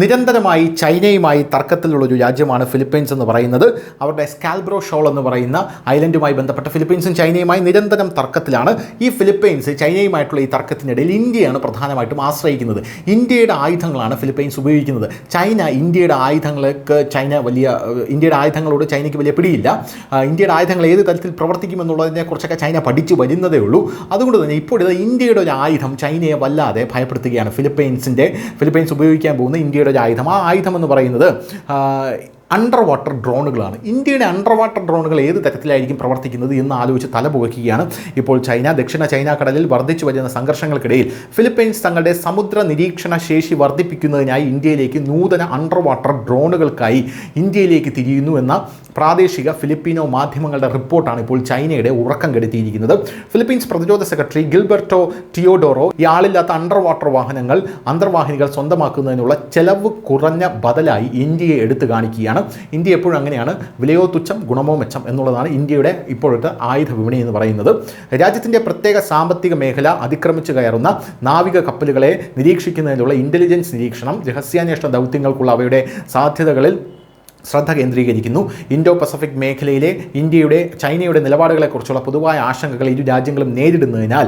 നിരന്തരമായി ചൈനയുമായി തർക്കത്തിലുള്ളൊരു രാജ്യമാണ് ഫിലിപ്പൈൻസ് എന്ന് പറയുന്നത്. അവരുടെ സ്കാൽബ്രോ ഷോൾ എന്ന് പറയുന്ന ഐലൻഡുമായി ബന്ധപ്പെട്ട ഫിലിപ്പൈൻസും ചൈനയുമായി നിരന്തരം തർക്കത്തിലാണ്. ഈ ഫിലിപ്പൈൻസ് ചൈനയുമായിട്ടുള്ള ഈ തർക്കത്തിനിടയിൽ ഇന്ത്യയാണ് പ്രധാനമായിട്ടും ആശ്രയിക്കുന്നത്. ഇന്ത്യയുടെ ആയുധങ്ങളാണ് ഫിലിപ്പൈൻസ് ഉപയോഗിക്കുന്നത്. ഇന്ത്യയുടെ ആയുധങ്ങളോട് ചൈനയ്ക്ക് വലിയ പിടിയില്ല. ഇന്ത്യയുടെ ആയുധങ്ങൾ ഏത് തരത്തിൽ പ്രവർത്തിക്കുമെന്നുള്ളതിനെക്കുറിച്ചൊക്കെ ചൈന പഠിച്ചു വരുന്നതേ ഉള്ളൂ. അതുകൊണ്ട് തന്നെ ഇപ്പോഴത്തെ ഇന്ത്യയുടെ ഒരു ആയുധം ചൈനയെ വല്ലാതെ ഭയപ്പെടുത്തുകയാണ്. ഫിലിപ്പൈൻസ് ഉപയോഗിക്കാൻ പോകുന്ന ഇന്ത്യയുടെ ഒരു ആയുധം, ആ ആയുധം എന്ന് പറയുന്നത് അണ്ടർ വാട്ടർ ഡ്രോണുകളാണ്. ഇന്ത്യയുടെ അണ്ടർ വാട്ടർ ഡ്രോണുകൾ ഏത് തരത്തിലായിരിക്കും പ്രവർത്തിക്കുന്നത് എന്ന് ആലോചിച്ച് തലപുകയ്ക്കുകയാണ് ഇപ്പോൾ ചൈന. ദക്ഷിണ ചൈന കടലിൽ വർദ്ധിച്ചു വരുന്ന സംഘർഷങ്ങൾക്കിടയിൽ ഫിലിപ്പൈൻസ് തങ്ങളുടെ സമുദ്ര നിരീക്ഷണ ശേഷി വർദ്ധിപ്പിക്കുന്നതിനായി ഇന്ത്യയിലേക്ക് നൂതന അണ്ടർ വാട്ടർ ഡ്രോണുകൾക്കായി ഇന്ത്യയിലേക്ക് തിരിയുന്നു എന്ന പ്രാദേശിക ഫിലിപ്പീനോ മാധ്യമങ്ങളുടെ റിപ്പോർട്ടാണ് ഇപ്പോൾ ചൈനയുടെ ഉറക്കം കെടുത്തിയിരിക്കുന്നത്. ഫിലിപ്പീൻസ് പ്രതിരോധ സെക്രട്ടറി ഗിൽബർട്ടോ ടിയോഡോറോ ഈ ആളില്ലാത്ത അണ്ടർ വാട്ടർ അന്തർവാഹിനികൾ സ്വന്തമാക്കുന്നതിനുള്ള ചെലവ് കുറഞ്ഞ ബദലായി ഇന്ത്യയെ എടുത്തു കാണിക്കുകയാണ്. ഇന്ത്യ എപ്പോഴും അങ്ങനെയാണ്, വിലയോ തുച്ഛം ഗുണമോ മെച്ചം എന്നുള്ളതാണ് ഇന്ത്യയുടെ ഇപ്പോഴത്തെ ആയുധ വിപണി എന്ന് പറയുന്നത്. രാജ്യത്തിൻ്റെ പ്രത്യേക സാമ്പത്തിക മേഖല അതിക്രമിച്ചു കയറുന്ന നാവിക കപ്പലുകളെ നിരീക്ഷിക്കുന്നതിനുള്ള ഇൻ്റലിജൻസ് നിരീക്ഷണം, രഹസ്യാന്വേഷണ ദൗത്യങ്ങൾക്കുള്ള അവയുടെ സാധ്യതകളിൽ ശ്രദ്ധ കേന്ദ്രീകരിക്കുന്നു. ഇൻഡോ പസഫിക് മേഖലയിലെ ചൈനയുടെ നിലപാടുകളെക്കുറിച്ചുള്ള പൊതുവായ ആശങ്കകൾ ഇരു രാജ്യങ്ങളും നേരിടുന്നതിനാൽ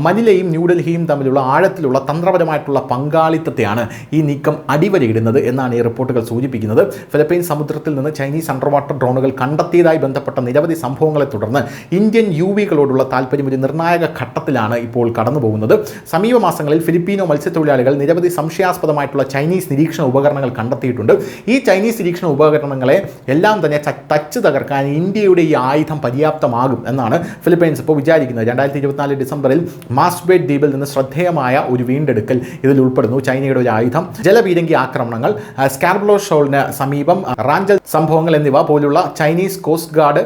മനിലയും ന്യൂഡൽഹിയും തമ്മിലുള്ള ആഴത്തിലുള്ള തന്ത്രപരമായിട്ടുള്ള പങ്കാളിത്തത്തെയാണ് ഈ നീക്കം അടിവരയിടുന്നത് എന്നാണ് ഈ റിപ്പോർട്ടുകൾ സൂചിപ്പിക്കുന്നത്. ഫിലിപ്പൈൻസ് സമുദ്രത്തിൽ നിന്ന് ചൈനീസ് അണ്ടർ വാട്ടർ ഡ്രോണുകൾ കണ്ടെത്തിയതായി ബന്ധപ്പെട്ട നിരവധി സംഭവങ്ങളെ തുടർന്ന് ഇന്ത്യൻ യുവികളോടുള്ള താല്പര്യം ഒരു നിർണായക ഘട്ടത്തിലാണ് ഇപ്പോൾ കടന്നു പോകുന്നത്. സമീപ മാസങ്ങളിൽ ഫിലിപ്പീനോ മത്സ്യത്തൊഴിലാളികൾ നിരവധി സംശയാസ്പദമായിട്ടുള്ള ചൈനീസ് നിരീക്ഷണ ഉപകരണങ്ങൾ കണ്ടെത്തിയിട്ടുണ്ട്. ഈ ചൈനീസ് നിരീക്ഷണ ഉപകരണങ്ങളെ എല്ലാം തന്നെ തച്ച് തകർക്കാൻ ഇന്ത്യയുടെ ഈ ആയുധം പര്യാപ്തമാകും എന്നാണ് ഫിലിപ്പൈൻസ് ഇപ്പോൾ വിചാരിക്കുന്നത്. 2024 ഡിസംബറിൽ മാസ്ബേറ്റ് ദ്വീപിൽ നിന്ന് ശ്രദ്ധേയമായ ഒരു വീണ്ടെടുക്കൽ ഇതിൽ ഉൾപ്പെടുന്നു. ചൈനയുടെ ഒരു ആയുധം, ജലപീരങ്കി ആക്രമണങ്ങൾ, സ്കാർബ്രോ ഷോളിന് സമീപം റാഞ്ചൽ സംഭവങ്ങൾ എന്നിവ പോലുള്ള ചൈനീസ് കോസ്റ്റ് ഗാർഡ്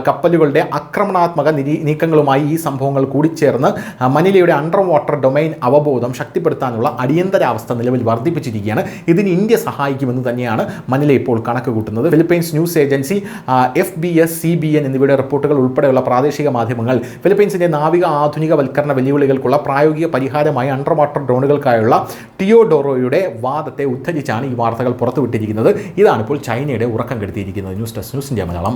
കപ്പലുകളുടെ ആക്രമണാത്മക നീക്കങ്ങളുമായി ഈ സംഭവങ്ങൾ കൂടിച്ചേർന്ന് മനിലയുടെ അണ്ടർ വാട്ടർ ഡൊമൈൻ അവബോധം ശക്തിപ്പെടുത്താനുള്ള അടിയന്തരാവസ്ഥ നിലവിൽ വർദ്ധിപ്പിച്ചിരിക്കുകയാണ്. ഇതിന് ഇന്ത്യ സഹായിക്കുമെന്ന് തന്നെയാണ് മനില ഇപ്പോൾ കണക്ക് കൂട്ടുന്നത്. Philippines news agency, FBS, CBN എന്നിവയുടെ റിപ്പോർട്ടുകൾ ഉൾപ്പെടെയുള്ള പ്രാദേശിക മാധ്യമങ്ങൾ ഫിലിപ്പൈൻസിന്റെ നാവിക ആധുനികവൽക്കരണ വെല്ലുവിളികൾക്കുള്ള പ്രായോഗിക പരിഹാരമായി അണ്ടർ വാട്ടർ ഡ്രോണുകൾക്കായുള്ള ടിയോഡോറോയുടെ വാദത്തെ ഉദ്ധരിച്ചാണ് ഈ വാർത്തകൾ പുറത്തുവിട്ടിരിക്കുന്നത്. ഇതാണിപ്പോൾ ചൈനയുടെ ഉറക്കം കെടുത്തിയിരിക്കുന്നത്. News desk, news India Malayalam.